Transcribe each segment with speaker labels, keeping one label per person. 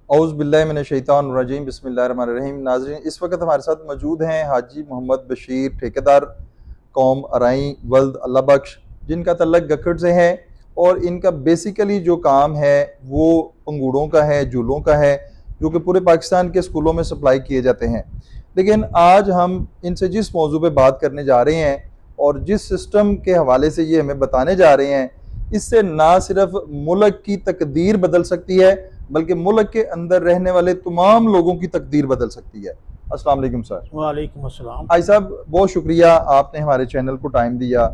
Speaker 1: औज़ु बिल्लाहि मिनश्शैतानिर्रजीम बिस्मिल्लाहिर्रहमानिर्रहीम। नाज़रीन, इस वक्त हमारे साथ मौजूद हैं हाजी मोहम्मद बशीर, ठेकेदार कौम अराई वल्द अल्लाह बख्श, जिनका तल्लक गखड़ से है और इनका बेसिकली जो काम है वो पंगूड़ों का है, झूलों का है, जो कि पूरे पाकिस्तान के स्कूलों में सप्लाई किए जाते हैं। लेकिन आज हम इनसे जिस मौजू पे बात करने जा रहे हैं और जिस सिस्टम के हवाले से ये हमें बताने जा रहे हैं, इससे ना सिर्फ मुल्क की तकदीर बदल सकती है बल्कि मुल्क के अंदर रहने वाले तमाम लोगों की तकदीर बदल सकती है। अस्सलाम वालेकुम सर।
Speaker 2: वालेकुम अस्सलाम।
Speaker 1: भाई साहब, बहुत शुक्रिया आपने हमारे चैनल को टाइम दिया।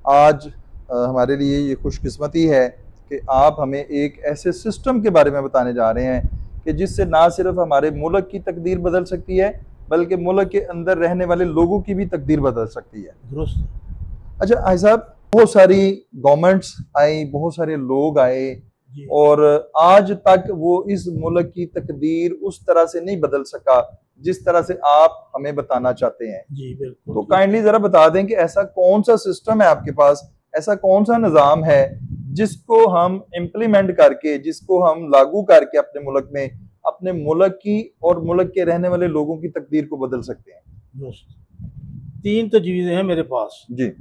Speaker 1: आज हमारे लिए ये खुशकिस्मती है कि आप हमें एक ऐसे सिस्टम के बारे में बताने जा रहे हैं कि जिससे ना सिर्फ हमारे मुल्क की तकदीर बदल सकती है बल्कि मुल्क के अंदर रहने वाले लोगों की भी तकदीर बदल सकती है।
Speaker 2: दुरुस्त।
Speaker 1: अच्छा भाई साहब, बहुत सारी गवर्नमेंट्स आई, बहुत सारे लोग आए
Speaker 2: जी
Speaker 1: और आज तक वो इस मुल्क की तकदीर उस तरह से नहीं बदल सका जिस तरह से आप हमें बताना चाहते हैं।
Speaker 2: जी बिल्कुल।
Speaker 1: तो काइंडली जरा बता दें कि ऐसा कौन सा सिस्टम है आपके पास, ऐसा कौन सा निज़ाम है जिसको हम इम्प्लीमेंट करके, जिसको हम लागू करके अपने मुल्क में अपने मुल्क की और मुल्क के रहने वाले लोगों की तकदीर को बदल सकते हैं।
Speaker 2: दुरुस्त। 3 तजवीज़ें हैं मेरे पास।
Speaker 1: जी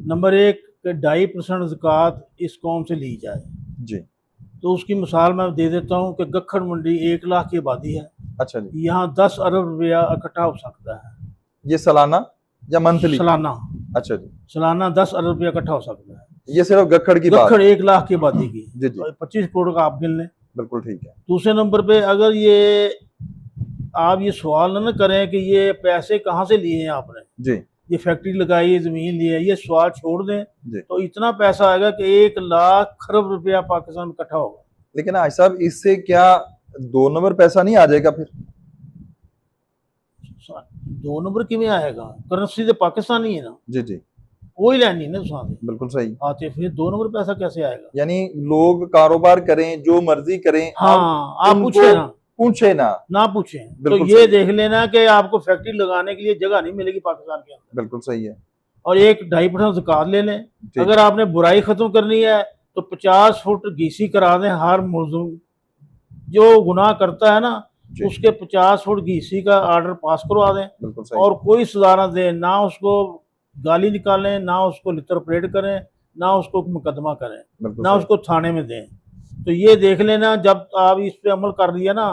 Speaker 2: नंबर 1 कि 2.5% ज़कात इस कौम से ली जाए।
Speaker 1: जी।
Speaker 2: तो उसकी मिसाल मैं दे देता हूँ कि गखड़ मंडी 1 लाख की आबादी है,
Speaker 1: अच्छा जी।
Speaker 2: यहाँ 10 अरब रुपया इकट्ठा हो सकता है
Speaker 1: ये सालाना या मंथली?
Speaker 2: सालाना।
Speaker 1: अच्छा जी।
Speaker 2: सालाना 10 अरब रुपया इकट्ठा हो सकता है।
Speaker 1: ये सिर्फ गखड़ की बात?
Speaker 2: गखड़ 1 लाख की आबादी की,
Speaker 1: जी जी,
Speaker 2: तो 25 करोड़ का आप गिन लें।
Speaker 1: बिल्कुल ठीक है।
Speaker 2: दूसरे नंबर पे अगर ये आप ये सवाल न करें कि ये पैसे कहाँ से लिए हैं आपने,
Speaker 1: जी
Speaker 2: ये फैक्ट्री लगाई है, ज़मीन ली है, ये सवाल छोड़ दें
Speaker 1: जी।
Speaker 2: तो इतना पैसा आएगा कि 1 लाख खरब रुपया पाकिस्तान में इकट्ठा होगा।
Speaker 1: लेकिन हाजी साहब, इससे क्या 2 नंबर पैसा नहीं आ जाएगा फिर?
Speaker 2: 2 नंबर किमें आएगा? करेंसी तो पाकिस्तानी है ना,
Speaker 1: जी जी,
Speaker 2: वही लेनी ना साथ
Speaker 1: बिल्कुल सही।
Speaker 2: आते, फिर 2 नंबर पैसा कैसे आएगा?
Speaker 1: यानी लोग कारोबार करें, जो मर्जी करें, अब
Speaker 2: हाँ, आप पूछे
Speaker 1: उनको
Speaker 2: ना,
Speaker 1: पूछे ना।
Speaker 2: ना पूछें तो
Speaker 1: बिल्कुल
Speaker 2: ये
Speaker 1: सही,
Speaker 2: देख लेना कि आपको फैक्ट्री लगाने के लिए जगह नहीं मिलेगी पाकिस्तान के अंदर।
Speaker 1: बिल्कुल सही है।
Speaker 2: और एक 2.5% ज़कात ले लें।
Speaker 1: ठीक
Speaker 2: अगर आपने बुराई खत्म करनी है तो 50 फुट घीसी करा दें हर मुल्ज़िम, जो गुनाह करता है ना
Speaker 1: जी,
Speaker 2: उसके 50 फुट घीसी का ऑर्डर पास करवा दें
Speaker 1: बिल्कुल सही।
Speaker 2: और कोई सजा ना दें, ना उसको गाली निकालें, ना उसको लिटर परेड करें, ना उसको मुकदमा करें,
Speaker 1: बिल्कुल
Speaker 2: ना
Speaker 1: सही।
Speaker 2: उसको थाने में दें। तो ये देख लेना, जब आप इस पे अमल कर लिया ना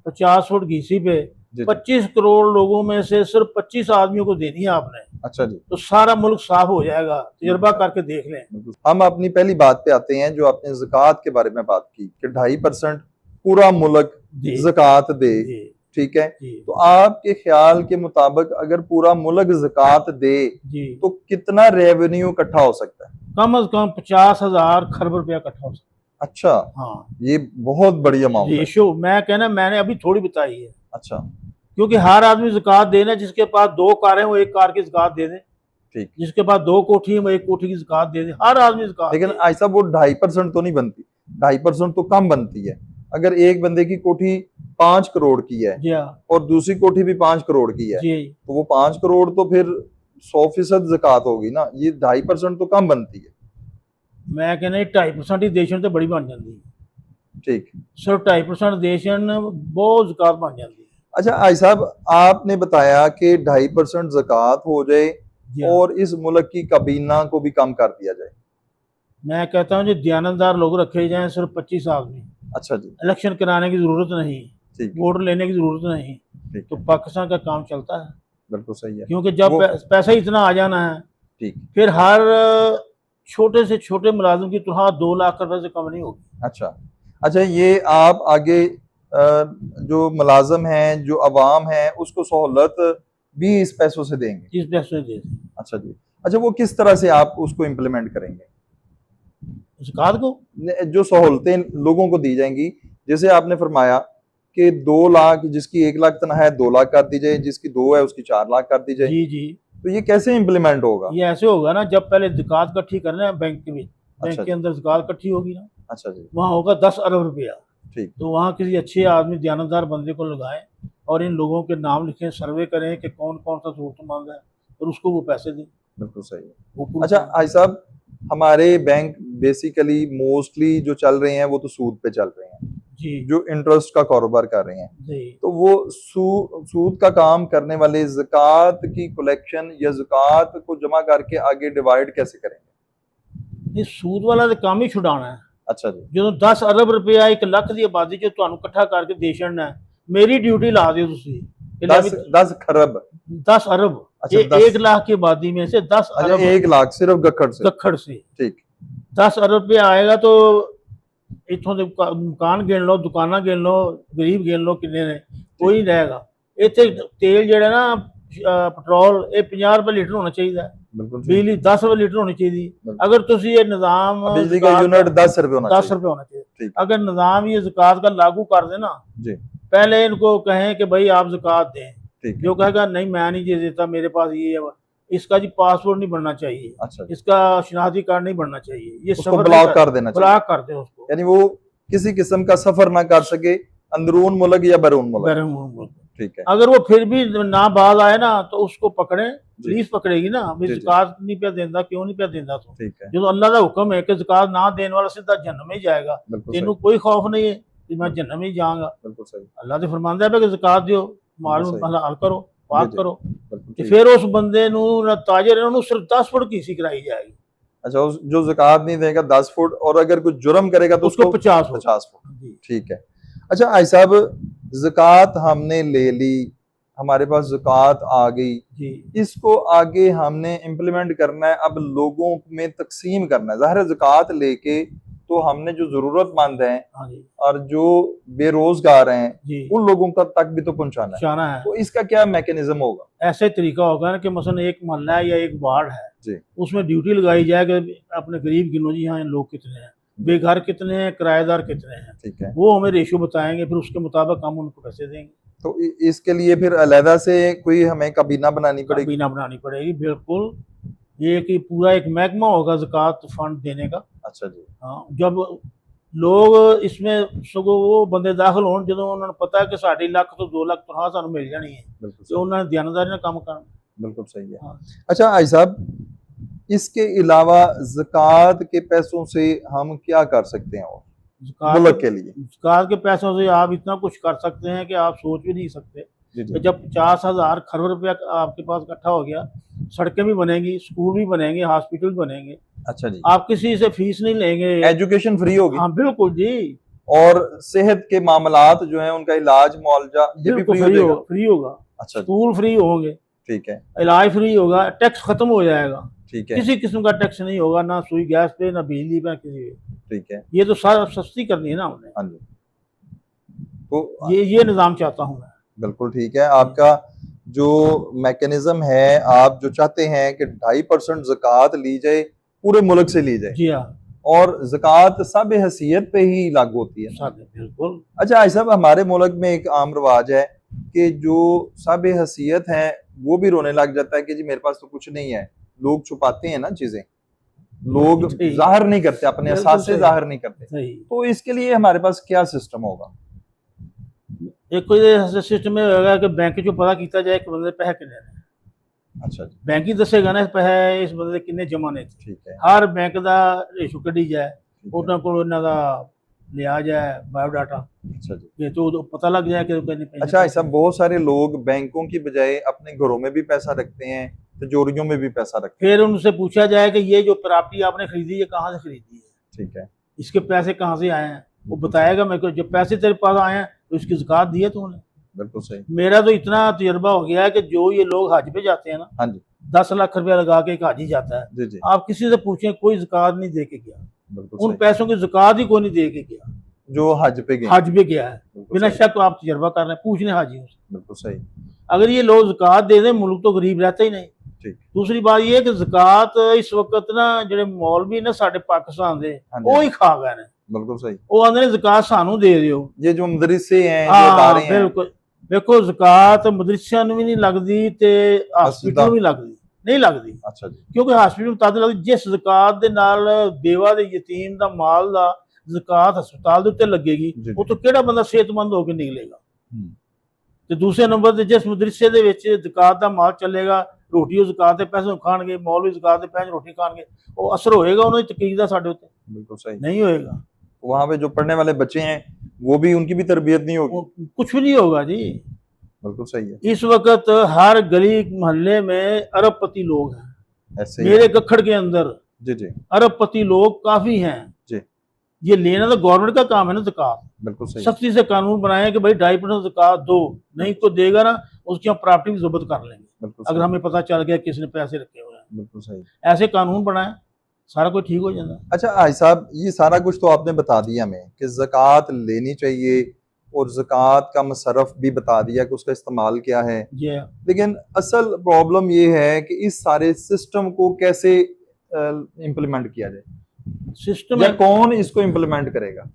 Speaker 2: 50 फुट घीसी पे,
Speaker 1: जी जी।
Speaker 2: 25 करोड़ लोगों में से सिर्फ 25 आदमियों को देनी है आपने,
Speaker 1: अच्छा जी,
Speaker 2: तो सारा मुल्क साफ हो जाएगा। तजर्बा करके देख लें।
Speaker 1: बिल्कुल। हम अपनी पहली बात पे आते हैं, जो आपने ज़कात के बारे में बात की कि 2.5% पूरा मुल्क
Speaker 2: जी
Speaker 1: ज़कात दे,
Speaker 2: जी
Speaker 1: ठीक है?
Speaker 2: जी
Speaker 1: तो आपके ख्याल के मुताबिक अगर पूरा मुल्क ज़कात दे
Speaker 2: जी,
Speaker 1: तो कितना रेवेन्यू इकट्ठा हो सकता है?
Speaker 2: कम अज कम 50,000 खरब रुपया इकट्ठा हो सकता
Speaker 1: अच्छा,
Speaker 2: है। हाँ,
Speaker 1: ये बहुत बड़ी अमाउंट है।
Speaker 2: रेशो मैं कहना, मैंने अभी थोड़ी बताई है,
Speaker 1: अच्छा,
Speaker 2: क्योंकि हर आदमी ज़कात देना, जिसके पास 2 कारें वो 1 कार की ज़कात दे दे,
Speaker 1: ठीक।
Speaker 2: जिसके पास 2 कोठी है वो 1 कोठी की ज़कात दे दे, हर आदमी ज़कात
Speaker 1: लेकिन
Speaker 2: दे।
Speaker 1: ऐसा वो 2.5% तो नहीं बनती, 2.5% तो कम बनती है। अगर एक बंदे की कोठी 5 करोड़ की है
Speaker 2: जी हाँ,
Speaker 1: और दूसरी कोठी भी 5 करोड़ की है,
Speaker 2: जी
Speaker 1: तो वो 5 करोड़ तो फिर 100% ज़कात होगी ना, ये 2.5% तो कम बनती है।
Speaker 2: मैं कहना 2.5% ही देशन तो बड़ी बन जाती है,
Speaker 1: ठीक।
Speaker 2: सिर्फ 2.5% देशन बहुत ज़कात बन जाती है।
Speaker 1: अच्छा आई साहब, आपने बताया कि 2.5% ज़कात हो जाए
Speaker 2: जी हाँ,
Speaker 1: और इस मुल्क की काबीना को भी कम कर दिया जाए।
Speaker 2: मैं कहता हूँ जो दयानतदार लोग रखे जाएं, सिर्फ 25 आदमी,
Speaker 1: अच्छा जी,
Speaker 2: इलेक्शन कराने की ज़रूरत नहीं,
Speaker 1: ठीक है,
Speaker 2: वोट लेने की ज़रूरत नहीं,
Speaker 1: ठीक
Speaker 2: तो
Speaker 1: है,
Speaker 2: पाकिस्तान का काम चलता है।
Speaker 1: बिल्कुल सही है।
Speaker 2: क्योंकि जब
Speaker 1: वो
Speaker 2: पैसा इतना आ जाना है,
Speaker 1: ठीक।
Speaker 2: फिर हर छोटे से छोटे मुलाजिम की तनख्वाह 2 लाख रुपए से कम नहीं होगी।
Speaker 1: अच्छा, अच्छा, ये आप आगे जो मुलाज़िम हैं, जो अवाम है, उसको सहूलत भी इस पैसों से देंगे?
Speaker 2: जिस पैसे दे
Speaker 1: अच्छा जी। अच्छा, वो किस तरह से आप उसको इम्प्लीमेंट करेंगे?
Speaker 2: ज़कात को।
Speaker 1: जो सहूलतें लोगों को दी जाएंगी, जैसे आपने फरमाया कि 2 लाख, जिसकी 1 लाख तनख्वाह है 2 लाख कर दी जाए, जिसकी 2 है उसकी 4 लाख कर दी जाए,
Speaker 2: जी जी,
Speaker 1: तो ये कैसे इम्प्लीमेंट होगा?
Speaker 2: ये ऐसे होगा ना, जब पहले ज़कात इकट्ठी करना है बैंक में,
Speaker 1: अच्छा
Speaker 2: बैंक के
Speaker 1: जी,
Speaker 2: अंदर ज़कात इकट्ठी होगी ना,
Speaker 1: अच्छा जी,
Speaker 2: वहाँ होगा 10 अरब रुपया।
Speaker 1: ठीक,
Speaker 2: तो वहाँ किसी अच्छे आदमी दयानतदार बंदे को लगाएं और इन लोगों के नाम लिखें, सर्वे करें कि कौन कौन सा ज़रूरतमंद है और उसको वो पैसे दें।
Speaker 1: बिल्कुल सही है।
Speaker 2: वो
Speaker 1: अच्छा
Speaker 2: पूछें।
Speaker 1: भाई साहब, हमारे बैंक बेसिकली मोस्टली जो चल रहे हैं वो तो सूद पे चल रहे हैं,
Speaker 2: जी
Speaker 1: जो इंटरेस्ट का कारोबार कर रहे हैं,
Speaker 2: जी।
Speaker 1: तो वो सूद का काम करने वाले ज़कात की कलेक्शन या ज़कात को जमा करके आगे डिवाइड कैसे करेंगे?
Speaker 2: ਇਹ ਸੂਦ ਵਾਲਾ ਤਾਂ ਕੰਮ ਹੀ ਛੁਡਾਉਣਾ ਹੈ।
Speaker 1: अच्छा जी।
Speaker 2: ਜਦੋਂ 10 ਅਰਬ ਰੁਪਇਆ 1 ਲੱਖ ਦੀ ਆਬਾਦੀ 'ਚ ਤੁਹਾਨੂੰ ਇਕੱਠਾ ਕਰਕੇ ਦੇ ਛੱਡਣਾ ਹੈ, ਮੇਰੀ ਡਿਊਟੀ ਲਾ ਦਿਓ ਤੁਸੀਂ कि ले
Speaker 1: 10
Speaker 2: अभी
Speaker 1: 10 खरब
Speaker 2: 10 अरब,
Speaker 1: अच्छा,
Speaker 2: ये
Speaker 1: 10
Speaker 2: 1 लाख की आबादी में से 10
Speaker 1: अच्छा,
Speaker 2: अरब
Speaker 1: 1 लाख सिर्फ गक्खड़ से।
Speaker 2: गखड़ से
Speaker 1: ठीक
Speaker 2: 10 अरब रुपया आएगा तो इतों ਦੇ ਮਕਾਨ ਗਿਣ ਲਓ, ਦੁਕਾਨਾਂ ਗਿਣ ਲਓ, ਗਰੀਬ ਗਿਣ ਲਓ ਕਿੰਨੇ ਨੇ, ਕੋਈ ਨਹੀਂ ਰਹੇਗਾ। ਇੱਥੇ ਤੇਲ ਜਿਹੜਾ ਨਾ ਪੈਟਰੋਲ ਇਹ 50 रुपए लीटर होना चाहिए,
Speaker 1: बिल्कुल जी।
Speaker 2: बिजली 10 रुपए लीटर होनी चाहिए।
Speaker 1: बिल्कुल।
Speaker 2: अगर तुम ये निज़ाम
Speaker 1: बिजली का यूनिट 10 रुपए होना
Speaker 2: 10
Speaker 1: चाहिए।
Speaker 2: रुपए होना चाहिए।
Speaker 1: ठीक
Speaker 2: अगर निज़ाम ये ज़कात का लागू कर देना,
Speaker 1: जी
Speaker 2: पहले इनको कहें कि भाई आप ज़कात दें,
Speaker 1: ठीक है।
Speaker 2: जो कहेगा नहीं मैं नहीं दे देता, मेरे पास ये है, इसका जी पासपोर्ट नहीं बनना चाहिए,
Speaker 1: अच्छा जी।
Speaker 2: इसका शनाख्ती कार्ड नहीं बनना चाहिए, ये
Speaker 1: उसको
Speaker 2: सफर
Speaker 1: ब्लॉक कर देना चाहिए,
Speaker 2: ब्लॉक कर दे उसको,
Speaker 1: यानी वो किसी किस्म का सफर ना कर सके अंदरून मुल्क या बैरून मुल्क।
Speaker 2: बैरून मुल्क।
Speaker 1: ठीक है।
Speaker 2: अगर वो फिर भी ना बाज आए ना तो उसको पकड़े,
Speaker 1: जी।
Speaker 2: पुलिस पकड़ेगी ना, भी
Speaker 1: जी, जी।
Speaker 2: ज़कात नहीं पे देंदा, क्यों नहीं पे देंदा तू?
Speaker 1: ठीक है।
Speaker 2: जो अल्लाह का हुक्म है कि ज़कात ना देने वाला सीधा जहन्नम में ही जाएगा,
Speaker 1: बिल्कुल
Speaker 2: तेनू
Speaker 1: सही,
Speaker 2: कोई खौफ नहीं है कि मैं जहन्नम में ही जाऊंगा।
Speaker 1: बिल्कुल सही।
Speaker 2: अल्लाह तो फरमांदा है कि ज़कात दियो, माल
Speaker 1: बिल्कुल सही।
Speaker 2: हलाल करो,
Speaker 1: जी,
Speaker 2: पाक
Speaker 1: जी।
Speaker 2: करो,
Speaker 1: बिल्कुल
Speaker 2: ਤੇ
Speaker 1: ठीक।
Speaker 2: ਫਿਰ ਉਸ ਬੰਦੇ ਨੂੰ ਨਾ ਤਾਜਰ ਹੈ ਉਹਨੂੰ सिर्फ 10 फुट की सी कराई जाएगी,
Speaker 1: अच्छा, जो ज़कात नहीं देगा 10 फुट, और अगर कुछ जुर्म करेगा तो
Speaker 2: उसको 50 फुट।
Speaker 1: 50 फुट।
Speaker 2: जी
Speaker 1: ठीक है। अच्छा आई साहब, ज़कात हमने ले ली, हमारे पास ज़कात आ गई,
Speaker 2: जी
Speaker 1: इसको आगे हमने इम्प्लीमेंट करना है, अब लोगों में तकसीम करना है। ज़ाहिर है ज़कात लेके तो हमने जो ज़रूरतमंद हैं
Speaker 2: हाँ जी
Speaker 1: और जो बेरोजगार हैं
Speaker 2: जी
Speaker 1: उन लोगों का तक भी तो पहुंचाना है,
Speaker 2: शाना है।
Speaker 1: तो इसका क्या मैकेनिज्म होगा?
Speaker 2: ऐसे तरीका होगा ना कि मसलन एक मोहल्ला है या एक वार्ड है,
Speaker 1: जी
Speaker 2: उसमें ड्यूटी लगाई जाए कि अपने गरीब गिनो जी यहाँ लोग कितने हैं, बेघर कितने हैं, किराएदार कितने हैं,
Speaker 1: ठीक है।
Speaker 2: वो हमें रेशो बताएंगे, फिर उसके मुताबिक हम उनको पैसे देंगे।
Speaker 1: तो इसके लिए फिर अलहदा से कोई हमें काबीना बनानी पड़ेगी?
Speaker 2: काबीना बनानी पड़ेगी, बिल्कुल। ये कि पूरा एक महकमा होगा ज़कात फंड देने का।
Speaker 1: अच्छा जी।
Speaker 2: हाँ, जब लोग इसमें सगों वो बंदे दाखिल होने जो उन्होंने पता है कि 1.5 लाख तो 2 लाख तनख्वाह सानू मिल जानी है,
Speaker 1: बिल्कुल
Speaker 2: तो
Speaker 1: सही,
Speaker 2: उन्होंने दयानतदारी ना काम करना।
Speaker 1: बिल्कुल सही है।
Speaker 2: हाँ।
Speaker 1: अच्छा आई साहब, इसके अलावा ज़कात के पैसों से हम क्या कर सकते हैं और मुल्क
Speaker 2: ज़कात
Speaker 1: के लिए?
Speaker 2: ज़कात के पैसों से आप इतना कुछ कर सकते हैं कि आप सोच भी नहीं सकते।
Speaker 1: जी
Speaker 2: तो
Speaker 1: जी।
Speaker 2: जब 50,000 खरब रुपया आपके पास इकट्ठा हो गया, सड़कें भी बनेंगी, स्कूल भी बनेंगे, हॉस्पिटल भी बनेंगे,
Speaker 1: अच्छा जी।
Speaker 2: आप किसी से फीस नहीं लेंगे।
Speaker 1: एजुकेशन फ्री होगी,
Speaker 2: हाँ बिल्कुल जी,
Speaker 1: और सेहत के मामलात जो हैं उनका इलाज मुआवजा ये भी
Speaker 2: बिल्कुल
Speaker 1: फ्री हो जाएगा?
Speaker 2: फ्री होगा।
Speaker 1: अच्छा जी,
Speaker 2: स्कूल फ्री होंगे,
Speaker 1: ठीक है।
Speaker 2: इलाज फ्री होगा, टैक्स खत्म हो जाएगा,
Speaker 1: ठीक है।
Speaker 2: किसी किस्म का टैक्स नहीं होगा, ना सुई गैस पे, ना बिजली पे, किसी पे।
Speaker 1: ठीक है।
Speaker 2: ये तो सारा सस्ती करनी है ना हमने,
Speaker 1: हाँ जी। तो
Speaker 2: ये निज़ाम चाहता हूँ मैं।
Speaker 1: बिल्कुल ठीक है। आपका जो मैकेनिज्म है, आप जो चाहते हैं कि 2.5% ज़कात ली जाए, पूरे मुल्क से ली जाए,
Speaker 2: जी हाँ,
Speaker 1: और ज़कात सब हैसियत पे ही लागू होती है ना?
Speaker 2: साथ में, बिल्कुल।
Speaker 1: अच्छा आई साहब, हमारे मुल्क में एक आम रिवाज है कि जो सब हैसियत हैं वो भी रोने लग जाता है कि जी मेरे पास तो कुछ नहीं है। लोग छुपाते हैं ना चीजें, लोग
Speaker 2: जी।
Speaker 1: जाहिर नहीं करते, अपने
Speaker 2: बिल्कुल
Speaker 1: एहसास से
Speaker 2: सही।
Speaker 1: जाहिर नहीं करते।
Speaker 2: सही।
Speaker 1: तो इसके लिए हमारे पास क्या सिस्टम होगा?
Speaker 2: एक कोई सिस्टम में होगा कि बैंक चो पता किया जाए कि बंदे पैसे किन्ने ने,
Speaker 1: अच्छा जी,
Speaker 2: बैंक ही दसेगा ना पैसे इस बंदे किन्ने जमा ने।
Speaker 1: ठीक है।
Speaker 2: हर बैंक का रेशो कढ़ी जाए,
Speaker 1: ठीक है।
Speaker 2: उन्होंने को इन्हों का लिया जाए बायोडाटा,
Speaker 1: अच्छा जी।
Speaker 2: कि तो उदों पता लग जाए कि किन्ने पैसे।
Speaker 1: अच्छा ऐसा बहुत सारे लोग बैंकों की बजाय अपने घरों में भी पैसा रखते हैं, तिजोरियों में भी पैसा रखते
Speaker 2: फिर उनसे पूछा जाए कि ये जो प्रॉपर्टी आपने खरीदी है कहाँ से खरीदी है,
Speaker 1: हैं। ठीक है।
Speaker 2: इसके पैसे कहाँ से आए हैं, वो बताएगा मेरे को। जब पैसे तेरे पास आए हैं तो इसकी ज़कात दी है तूने।
Speaker 1: बिल्कुल सही।
Speaker 2: मेरा तो इतना तजर्बा हो गया है कि जो ये लोग हज पे जाते हैं ना,
Speaker 1: हाँ जी।
Speaker 2: 10 लाख रुपया लगा के एक हाजी जाता है,
Speaker 1: जी जी,
Speaker 2: आप किसी से पूछें कोई ज़कात नहीं दे के गया,
Speaker 1: बिल्कुल
Speaker 2: उन
Speaker 1: सही।
Speaker 2: पैसों की ज़कात ही कोई नहीं दे के गया,
Speaker 1: जो हज पे गए,
Speaker 2: हज पे गया है।
Speaker 1: बिल्कुल
Speaker 2: बिना
Speaker 1: सही,
Speaker 2: शक आप तजर्बा कर रहे हैं, पूछने हाजियों से।
Speaker 1: बिल्कुल सही।
Speaker 2: अगर ये लोग ज़कात दे दें, मुल्क तो गरीब रहता ही नहीं।
Speaker 1: ठीक।
Speaker 2: दूसरी बात ये है कि ज़कात इस वक्त ना ਜਿਹੜੇ मौलवी ने साढ़े पाकिस्तान दे
Speaker 1: हाँ
Speaker 2: वो
Speaker 1: जी,
Speaker 2: ही खा गए ने।
Speaker 1: बिल्कुल सही।
Speaker 2: वो आंदे ने ज़कात सानू दे दियो।
Speaker 1: ये जो मदरसे हैं, जो
Speaker 2: हाँ
Speaker 1: अदारे हैं,
Speaker 2: बिल्कुल, देखो ज़कात मदरसिਆਂ ਨੂੰ ਵੀ नहीं लगदी ते हॉस्पिटल भी लगदी नहीं लगदी।
Speaker 1: अच्छा जी,
Speaker 2: क्योंकि हॉस्पिटल तद लगदी जिस ज़कात दे नाल बेवा दे यतीम दा माल दा ज़कात हस्पताल दे उत्ते लगेगी,
Speaker 1: जी,
Speaker 2: ਉਹ ਤੋਂ ਕਿਹੜਾ ਬੰਦਾ ਸਿਹਤਮੰਦ ਹੋ ਕੇ ਨਿਕਲੇਗਾ।
Speaker 1: हम्म,
Speaker 2: ਤੇ ਦੂਸਰੇ ਨੰਬਰ ਤੇ ਜਿਸ ਮਦਰਸੇ ਦੇ ਵਿੱਚ ज़कात ਦਾ ਮਾਲ ਚੱਲੇਗਾ, ਰੋਟੀ ਉਹ ज़कात ਦੇ ਪੈਸੇ ਖਾਣਗੇ, ਮੌਲਵੀ ज़कात ਦੇ ਪੈਸੇ ਰੋਟੀ ਖਾਣਗੇ, ਉਹ ਅਸਰ ਹੋਏਗਾ ਉਹਨਾਂ ਦੀ ਤਕੀਦ ਦਾ ਸਾਡੇ ਉੱਤੇ?
Speaker 1: बिल्कुल सही।
Speaker 2: नहीं होएगा।
Speaker 1: वहाँ पे जो पढ़ने वाले बच्चे हैं वो भी, उनकी भी तरबियत नहीं होगी।
Speaker 2: कुछ भी नहीं होगा जी।
Speaker 1: बिल्कुल सही है।
Speaker 2: इस वक्त हर गली मोहल्ले में अरबपति लोग हैं।
Speaker 1: ऐसे ही
Speaker 2: मेरे गखड़ के अंदर
Speaker 1: जी जी
Speaker 2: अरबपति लोग काफी हैं।
Speaker 1: जी,
Speaker 2: ये लेना तो गवर्नमेंट का काम है ना ज़कात।
Speaker 1: बिल्कुल सही है।
Speaker 2: सख्ती से कानून बनाए कि भाई 2.5% ज़कात दो, नहीं तो देगा ना उसकी हम प्रॉपर्टी भी जब्त कर लेंगे
Speaker 1: बिल्कुल
Speaker 2: अगर
Speaker 1: सही,
Speaker 2: हमें पता चल गया किसने पैसे रखे हुए हैं।
Speaker 1: बिल्कुल सही।
Speaker 2: ऐसे कानून बनाए, सारा कुछ ठीक हो जाएगा।
Speaker 1: अच्छा भाई साहब, ये सारा कुछ तो आपने बता दिया हमें कि ज़कात लेनी चाहिए, और ज़कात का मसरफ भी बता दिया कि उसका इस्तेमाल क्या है।
Speaker 2: जी
Speaker 1: लेकिन असल प्रॉब्लम ये है कि इस सारे सिस्टम को कैसे इम्प्लीमेंट किया जाए,
Speaker 2: सिस्टम
Speaker 1: या
Speaker 2: है।
Speaker 1: कौन इसको इम्प्लीमेंट करेगा?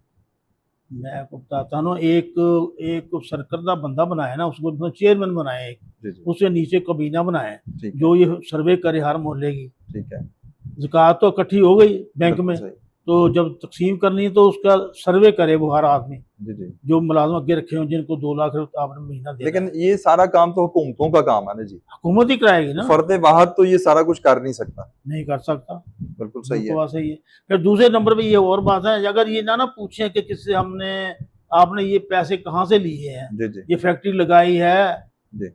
Speaker 2: मैं आपको बताता हूँ, एक एक सरकर्दा बंदा बनाया ना, उसको चेयरमैन बनाया एक,
Speaker 1: जी जी,
Speaker 2: उससे नीचे कबीना बनाया
Speaker 1: ठीक है,
Speaker 2: जो ये सर्वे करे हर मोहल्ले की।
Speaker 1: ठीक है,
Speaker 2: ज़कात तो इकट्ठी हो गई बैंक
Speaker 1: बिल्कुल
Speaker 2: में,
Speaker 1: सही।
Speaker 2: तो जब तकसीम करनी है तो उसका सर्वे करे वो हर आदमी,
Speaker 1: जी जी,
Speaker 2: जो मुलाजिम अगे रखे हों जिनको 2 लाख रुपये आपने महीना देना
Speaker 1: लेकिन
Speaker 2: है।
Speaker 1: ये सारा काम तो हुकूमतों का काम है ना जी।
Speaker 2: हुकूमत ही कराएगी ना,
Speaker 1: फर्द वाहद तो ये सारा कुछ कर नहीं सकता।
Speaker 2: नहीं कर सकता।
Speaker 1: बिल्कुल सही
Speaker 2: बिल्कुल
Speaker 1: है।
Speaker 2: बात सही है। फिर दूसरे नंबर पे ये और बात है, अगर ये ना पूछे कि किससे हमने, आपने ये पैसे कहाँ से लिए हैं,
Speaker 1: जी जी
Speaker 2: ये फैक्ट्री लगाई है,
Speaker 1: जी,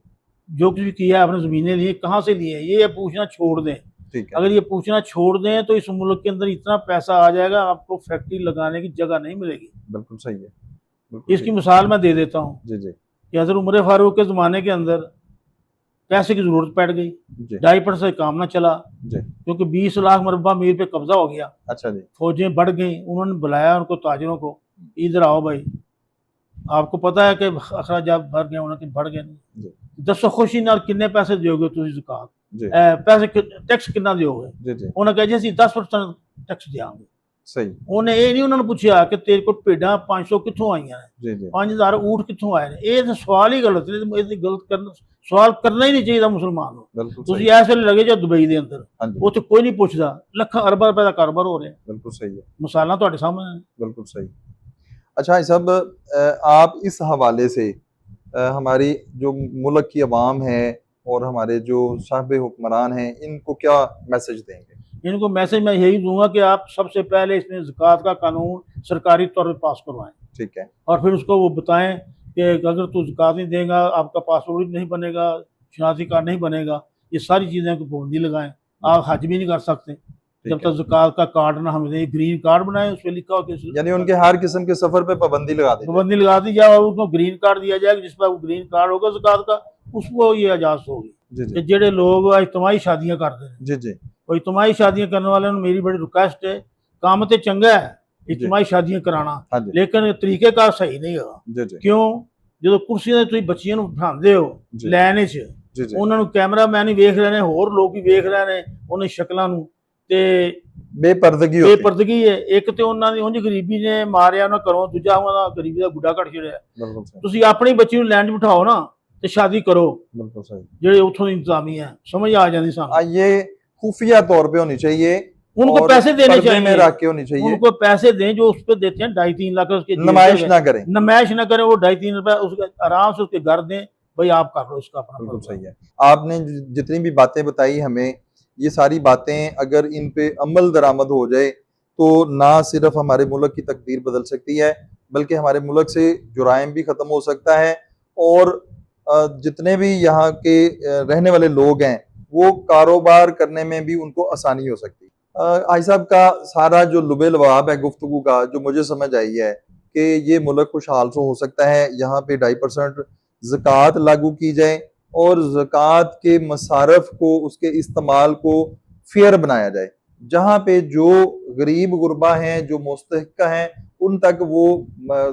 Speaker 2: जो कुछ भी किया है आपने ज़मीनें ली कहाँ से लिए हैं, ये पूछना छोड़ दें।
Speaker 1: ठीक है,
Speaker 2: अगर ये पूछना छोड़ दें तो इस मुल्क के अंदर इतना पैसा आ जाएगा, आपको फैक्ट्री लगाने की जगह नहीं मिलेगी।
Speaker 1: बिल्कुल सही है, बिल्कुल
Speaker 2: इसकी
Speaker 1: सही।
Speaker 2: मिसाल मैं दे देता हूँ
Speaker 1: जी जी
Speaker 2: कि हज़रत उमर फारूक के ज़माने के अंदर पैसे की ज़रूरत पड़ गई,
Speaker 1: जी
Speaker 2: 2.5% से काम ना चला,
Speaker 1: जी,
Speaker 2: क्योंकि 20 लाख मरबा मील पे कब्जा हो गया।
Speaker 1: अच्छा जी,
Speaker 2: फौजें बढ़ गई, उन्होंने बुलाया उनको ताजरों को, इधर आओ भाई, आपको पता है कि अखराजात बढ़ गए, उन्होंने बढ़ गए नहीं,
Speaker 1: जी
Speaker 2: दसो खुशी नाल किन्ने पैसे दोगे तुसीं ज़कात,
Speaker 1: जी
Speaker 2: पैसे टैक्स कितना दोगे?
Speaker 1: जी जी,
Speaker 2: उन्होंने कहा जी ਅਸੀਂ 10% टैक्स देंगे।
Speaker 1: सही,
Speaker 2: ਉਹਨੇ ਇਹ ਨਹੀਂ ਉਹਨਾਂ ਨੂੰ ਪੁੱਛਿਆ ਕਿ ਤੇਰੇ ਕੋਲ ਭੇਡਾਂ 500 ਕਿੱਥੋਂ ਆਈਆਂ ਨੇ,
Speaker 1: जी जी,
Speaker 2: 5000 ਊਠ ਕਿੱਥੋਂ ਆਏ ਨੇ। ਇਹ ਤਾਂ ਸਵਾਲ ਹੀ ਗਲਤ ਨੇ, ਇਹ ਗਲਤ ਕਰਨਾ, ਸਵਾਲ ਕਰਨਾ ਹੀ ਨਹੀਂ ਚਾਹੀਦਾ ਮੁਸਲਮਾਨ ਨੂੰ।
Speaker 1: बिल्कुल
Speaker 2: ਤੁਸੀਂ
Speaker 1: सही।
Speaker 2: ਇਸ ਵੇਲੇ ਲੱਗੇ ਜੋ ਦੁਬਈ ਦੇ ਅੰਦਰ,
Speaker 1: हाँ जी,
Speaker 2: ਉੱਥੇ ਕੋਈ ਨਹੀਂ ਪੁੱਛਦਾ, ਲੱਖਾਂ ਅਰਬਾਂ ਰੁਪਏ ਦਾ ਕਾਰੋਬਾਰ ਹੋ ਰਿਹਾ,
Speaker 1: बिल्कुल सही है,
Speaker 2: ਮਿਸਾਲਾਂ ਤੁਹਾਡੇ ਸਾਹਮਣੇ ਨੇ।
Speaker 1: बिल्कुल सही। अच्छा भाई साहब, आप इस हवाले से हमारी जो मुल्क की अवाम है और हमारे जो साहिब हुक्मरान हैं, इनको क्या मैसेज देंगे?
Speaker 2: इनको मैसेज मैं यही दूंगा कि आप सबसे पहले इसमें ज़कात का कानून सरकारी तौर पर पास करवाएं,
Speaker 1: ठीक है,
Speaker 2: और फिर उसको वो बताएं कि अगर तू ज़कात नहीं देगा आपका पासपोर्ट नहीं बनेगा, शनाख्ती कार्ड नहीं बनेगा, ये सारी चीज़ें को पाबंदी लगाएं। आप हज भी नहीं कर सकते जब
Speaker 1: ठीक है।
Speaker 2: तक ज़कात का कार्ड ना हमें दें। ग्रीन कार्ड बनाए, उस पर लिखा हो कि
Speaker 1: यानी उनके हर किस्म के सफर पे पाबंदी लगा दी जाए।
Speaker 2: पाबंदी लगा दी जाए, और उसको ग्रीन कार्ड दिया जाएगा, जिस पर वो ग्रीन कार्ड होगा ज़कात का, उसको ये इजाज़त होगी।
Speaker 1: जी
Speaker 2: कि
Speaker 1: जी
Speaker 2: जेडे लोग इज्तमाही शादियां करते हैं,
Speaker 1: जी जी
Speaker 2: और इज्तमाही शादियां करने वाले मेरी बड़ी रिक्वेस्ट है, काम तो चंगा है इज्तमाही शादियां कराना,
Speaker 1: हाँ जी,
Speaker 2: लेकिन तरीकेकार सही नहीं होगा।
Speaker 1: जी जी
Speaker 2: क्यों? जो कुर्सियां ते तुसीं बच्चियां नूं बिठांदे हो
Speaker 1: जी
Speaker 2: लाइन च,
Speaker 1: जी जी,
Speaker 2: ਉਹਨਾਂ ਨੂੰ ਕੈਮਰਾਮੈਨ ਹੀ ਵੇਖ ਰਹੇ ਨੇ, ਹੋਰ ਲੋਕ ਵੀ ਵੇਖ ਰਹੇ ਨੇ ਉਹਨਾਂ ਦੀ ਸ਼ਕਲਾਂ ਨੂੰ, ਤੇ
Speaker 1: बेपर्दगी होती है।
Speaker 2: ਬੇਪਰਦਗੀ ਹੈ। ਇੱਕ ਤੇ ਉਹਨਾਂ ਦੀ ਉਂਝ ਗਰੀਬੀ ਨੇ ਮਾਰਿਆ ਉਹਨਾਂ ਘਰੋਂ, ਦੂਜਾ ਉਹਨਾਂ ਦਾ ਗਰੀਬੀ ਦਾ ਗੁੱਡਾ ਕੱਢ ਛੜਿਆ।
Speaker 1: बिल्कुल सही,
Speaker 2: ਤੁਸੀਂ ਆਪਣੀ ਬੱਚੀ ਨੂੰ ਲੈਂਡ ਬਿਠਾਓ ਨਾ ਤੇ ਸ਼ਾਦੀ ਕਰੋ,
Speaker 1: बिल्कुल सही।
Speaker 2: ਜਿਹੜੇ ਉੱਥੋਂ ਦੀ ਇੰਤਜ਼ਾਮੀ ਹੈ, समझ आ जाती ਸਾਨੂੰ।
Speaker 1: ये खुफिया तौर पे होनी चाहिए,
Speaker 2: उनको
Speaker 1: और
Speaker 2: पैसे देने
Speaker 1: पर्दे में
Speaker 2: चाहिए,
Speaker 1: रख के होनी चाहिए,
Speaker 2: उनको पैसे दें जो उस पर देते हैं 2.5-3 लाख उसके जेब
Speaker 1: नुमाइश
Speaker 2: पे,
Speaker 1: ना करें।
Speaker 2: नमाइश ना करें, वो 2.5-3 रुपए उसके आराम से उसके घर दें, भाई आप कर लो इसका अपना
Speaker 1: बिल्कुल
Speaker 2: कारोबार।
Speaker 1: सही है। आपने जितनी भी बातें बताई हमें, ये सारी बातें अगर इन पे अमल दरामद हो जाए तो ना सिर्फ हमारे मुल्क की तकदीर बदल सकती है, बल्कि हमारे मुल्क से जुराइम भी ख़त्म हो सकता है, और जितने भी यहाँ के रहने वाले लोग हैं वो कारोबार करने में भी उनको आसानी हो सकती है। आई साहब का सारा जो लुबे लबाब है गुफ्तगू का, जो मुझे समझ आई है कि ये मुल्क खुशहाल से हो सकता है, यहाँ पे 2.5% ज़कात लागू की जाए, और ज़कात के मसारफ को, उसके इस्तेमाल को फेयर बनाया जाए। जहाँ पे जो गरीब गुरबा हैं, जो मुस्तहिक़ हैं, उन तक वो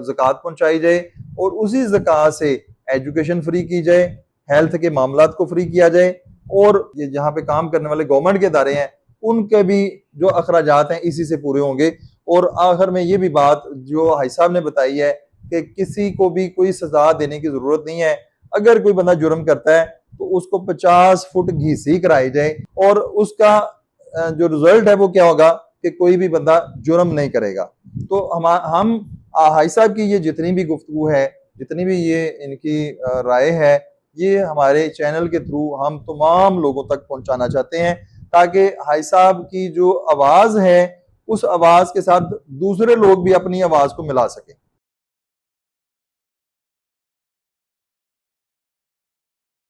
Speaker 1: ज़कात पहुँचाई जाए, और उसी ज़कात से एजुकेशन फ्री की जाए, हेल्थ के मामलात को फ्री किया जाए, और ये जहाँ पे काम करने वाले गवर्नमेंट के इदारे हैं उनके भी जो अखराजात हैं इसी से पूरे होंगे। और आखिर में ये भी बात जो हाई साहब ने बताई है कि किसी को भी कोई सजा देने की जरूरत नहीं है, अगर कोई बंदा जुर्म करता है तो उसको 50 फुट घीसी कराई जाए, और उसका जो रिजल्ट है वो क्या होगा कि कोई भी बंदा जुर्म नहीं करेगा। तो हम हाई साहब की ये जितनी भी गुफ्तगू है, जितनी भी ये इनकी राय है, ये हमारे चैनल के थ्रू हम तमाम लोगों तक पहुंचाना चाहते हैं, ताकि हाई साहब की जो आवाज़ है उस आवाज़ के साथ दूसरे लोग भी अपनी आवाज़ को मिला सकें।